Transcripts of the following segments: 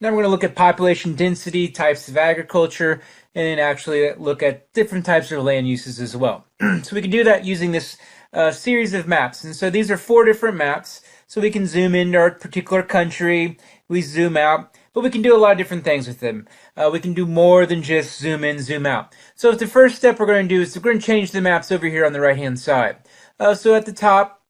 Now we're going to look at population density, types of agriculture, and then actually look at different types of land uses as well. So we can do that using this series of maps. And so these are 4 different maps. So we can zoom into our particular country, we zoom out, but we can do a lot of different things with them. We can do more than just zoom in, zoom out. So the first step we're going to do is we're going to change the maps over here on the right-hand side. So at the top,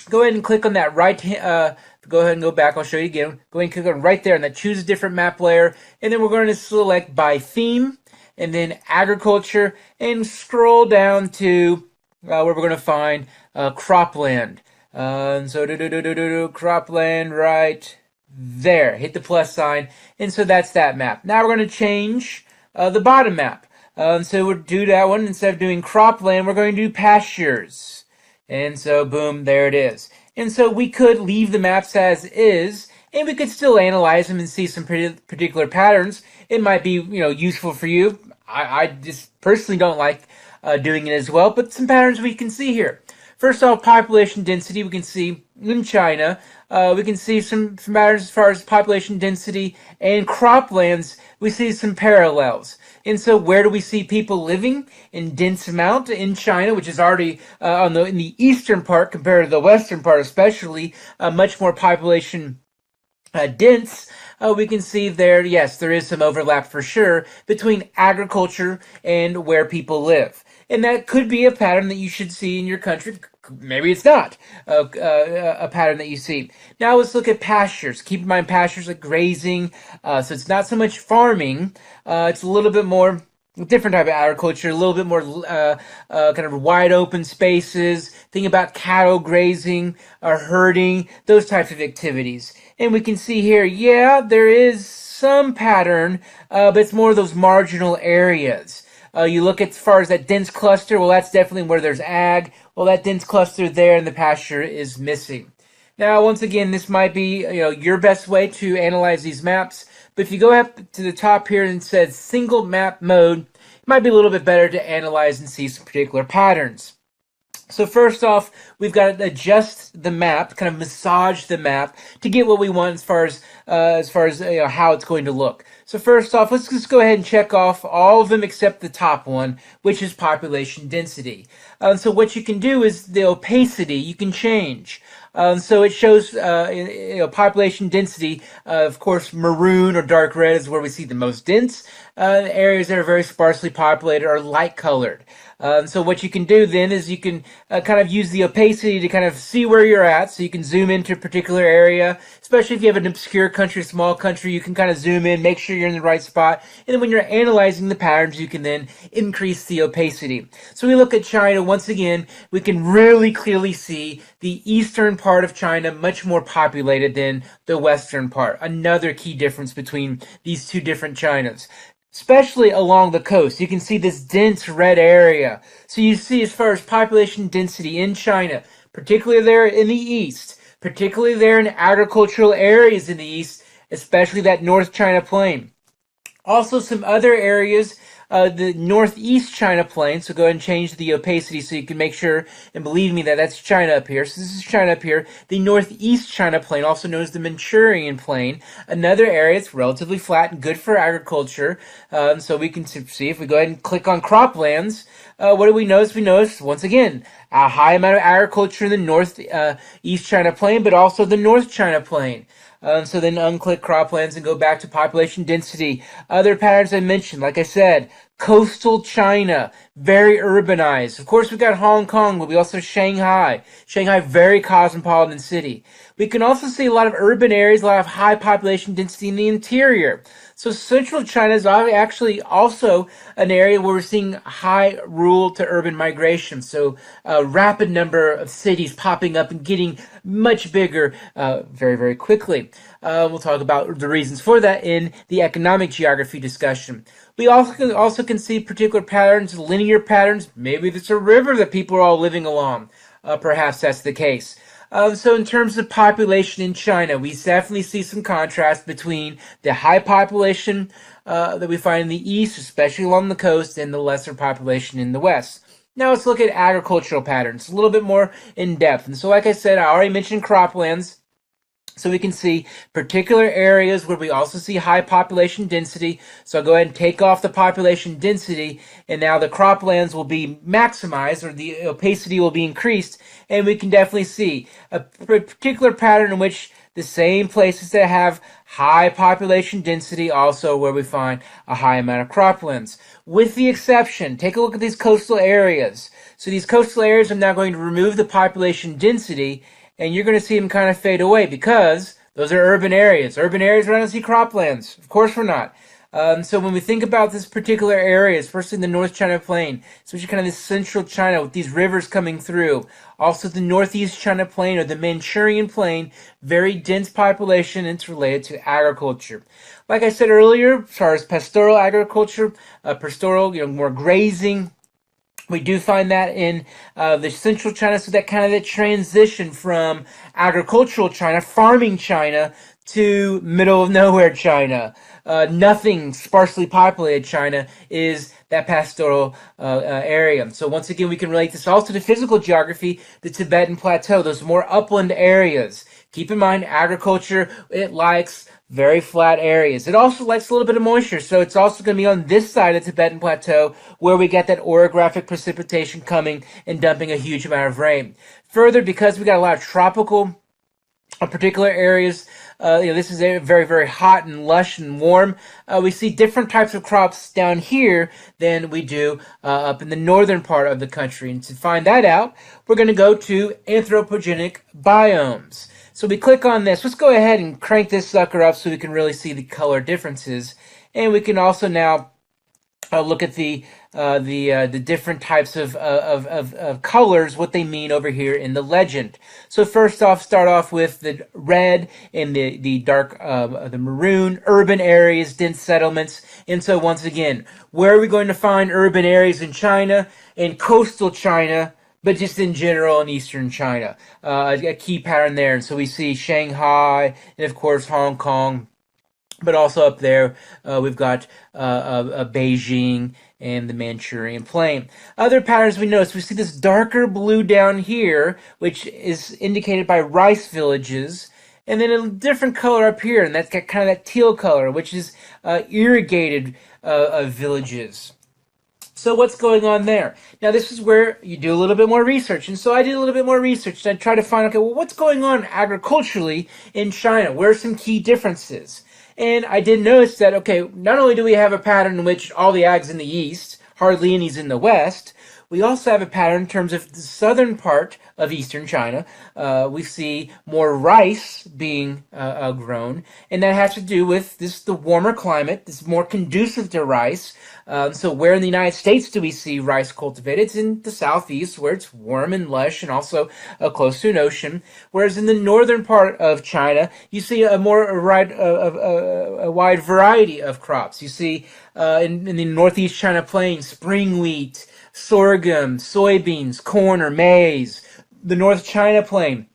go ahead and click on that go ahead and go back. I'll show you again. Go ahead and click on right there, and that choose a different map layer. And then we're going to select by theme, and then agriculture, and scroll down to where we're going to find cropland. And so cropland right there. Hit the plus sign, and so that's that map. Now we're going to change the bottom map. So we'll do that one. Instead of doing cropland, we're going to do pastures. And so, boom, there it is. And so we could leave the maps as is, and we could still analyze them and see some particular patterns. It might be, useful for you. I just personally don't like doing it as well, but some patterns we can see here. First off, population density, we can see in China. We can see some patterns as far as population density and croplands. We see some parallels. And so where do we see people living in dense amount? In China, which is already in the eastern part compared to the western part especially, much more population dense. We can see there, yes, there is some overlap for sure between agriculture and where people live. And that could be a pattern that you should see in your country. Maybe it's not a pattern that you see. Now let's look at pastures. Keep in mind pastures like grazing. So it's not so much farming. It's a little bit more different type of agriculture, a little bit more kind of wide open spaces. Think about cattle grazing or herding, those types of activities. And we can see here, yeah, there is some pattern, but it's more of those marginal areas. You look at as far as that dense cluster, well, that's definitely where there's ag. Well, that dense cluster there in the pasture is missing. Now, once again, this might be your best way to analyze these maps. But if you go up to the top here and it says single map mode, it might be a little bit better to analyze and see some particular patterns. So first off, we've got to adjust the map, kind of massage the map to get what we want as far as how it's going to look. So first off, let's just go ahead and check off all of them except the top one, which is population density. So what you can do is the opacity you can change. So it shows population density. Of course, maroon or dark red is where we see the most dense. Areas that are very sparsely populated are light colored. So what you can do then is you can kind of use the opacity to kind of see where you're at. So you can zoom into a particular area, especially if you have an obscure country, small country, you can kind of zoom in, make sure you're in the right spot. And then when you're analyzing the patterns, you can then increase the opacity. So we look at China once again, we can really clearly see the eastern part of China much more populated than the western part. Another key difference between these two different Chinas. Especially along the coast, you can see this dense red area. So you see as far as population density in China, particularly there in the east, particularly there in agricultural areas in the east, especially that North China Plain. Also some other areas, the northeast China Plain, so go ahead and change the opacity so you can make sure, and believe me that that's China up here. So this is China up here. The northeast China Plain, also known as the Manchurian Plain, another area that's relatively flat and good for agriculture. So we can see if we go ahead and click on croplands, what do we notice? We notice, once again, a high amount of agriculture in the northeast China Plain, but also the North China Plain. So then unclick croplands and go back to population density. Other patterns I mentioned, like I said, coastal China, very urbanized. Of course, we've got Hong Kong, but we also have Shanghai. Shanghai, very cosmopolitan city. We can also see a lot of urban areas, a lot of high population density in the interior. So central China is actually also an area where we're seeing high rural to urban migration. So a rapid number of cities popping up and getting much bigger very, very quickly. We'll talk about the reasons for that in the economic geography discussion. We also can see particular patterns, linear patterns. Maybe it's a river that people are all living along. Perhaps that's the case. So in terms of population in China, we definitely see some contrast between the high population that we find in the east, especially along the coast, and the lesser population in the west. Now let's look at agricultural patterns, a little bit more in depth. And so like I said, I already mentioned croplands. So we can see particular areas where we also see high population density. So I'll go ahead and take off the population density, and now the croplands will be maximized, or the opacity will be increased, and we can definitely see a particular pattern in which the same places that have high population density also where we find a high amount of croplands. With the exception, take a look at these coastal areas. So these coastal areas, I'm now going to remove the population density, and you're going to see them kind of fade away because those are urban areas. Urban areas, we're not going to see croplands. Of course we're not. So when we think about this particular area, especially in the North China Plain, especially kind of this central China with these rivers coming through, also the Northeast China Plain or the Manchurian Plain, very dense population, and it's related to agriculture. Like I said earlier, as far as pastoral agriculture, pastoral, more grazing, we do find that in the central China, so that kind of the transition from agricultural China, farming China, to middle of nowhere China. Nothing sparsely populated China is that pastoral area. So once again, we can relate this also to physical geography, the Tibetan Plateau, those more upland areas. Keep in mind, agriculture, it likes very flat areas. It also likes a little bit of moisture, so it's also going to be on this side of the Tibetan Plateau where we get that orographic precipitation coming and dumping a huge amount of rain. Further, because we got a lot of tropical particular areas, this is very, very hot and lush and warm. We see different types of crops down here than we do up in the northern part of the country. And to find that out, we're going to go to anthropogenic biomes. So we click on this. Let's go ahead and crank this sucker up so we can really see the color differences. And we can also now look at the different types of colors, what they mean over here in the legend. So first off, start off with the red and the dark, the maroon, urban areas, dense settlements. And so once again, where are we going to find urban areas in China? In coastal China, but just in general in eastern China. A key pattern there. And so we see Shanghai and of course Hong Kong. But also up there, we've got Beijing and the Manchurian Plain. Other patterns we notice, we see this darker blue down here, which is indicated by rice villages, and then a different color up here, and that's got kind of that teal color, which is irrigated villages. So what's going on there? Now this is where you do a little bit more research. And so I did a little bit more research and I tried to find, okay, well, what's going on agriculturally in China? Where are some key differences? And I did notice that, okay, not only do we have a pattern in which all the ag's in the east, hardly any's in the west, we also have a pattern in terms of the southern part of eastern China. We see more rice being grown, and that has to do with the warmer climate. It's more conducive to rice. So where in the United States do we see rice cultivated? It's in the southeast where it's warm and lush and also close to an ocean. Whereas in the northern part of China, you see a wide variety of crops. You see in the northeast China Plain, spring wheat, sorghum, soybeans, corn or maize. The North China Plain,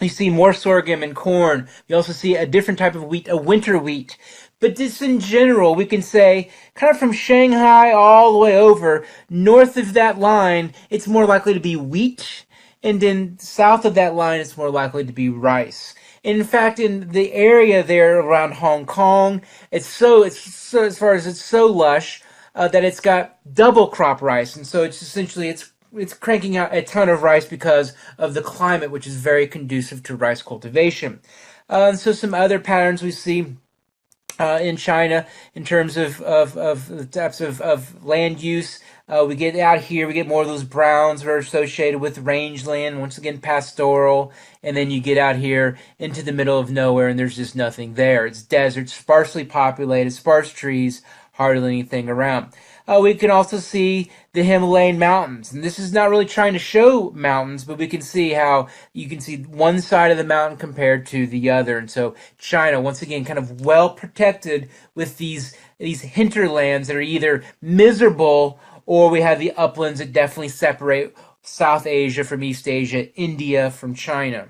you see more sorghum and corn. You also see a different type of wheat, a winter wheat. But just in general, we can say, kind of from Shanghai all the way over, north of that line, it's more likely to be wheat. And then south of that line, it's more likely to be rice. And in fact, in the area there around Hong Kong, it's so as far as it's so lush, that it's got double crop rice, and so it's essentially it's cranking out a ton of rice because of the climate, which is very conducive to rice cultivation. And so some other patterns we see in China in terms of the types of land use. We get out here, we get more of those browns that are associated with rangeland, once again pastoral, and then you get out here into the middle of nowhere and there's just nothing there. It's desert, sparsely populated, sparse trees, hardly anything around. We can also see the Himalayan Mountains. And this is not really trying to show mountains, but we can see how you can see one side of the mountain compared to the other. And so China, once again, kind of well protected with these hinterlands that are either miserable or we have the uplands that definitely separate South Asia from East Asia, India from China.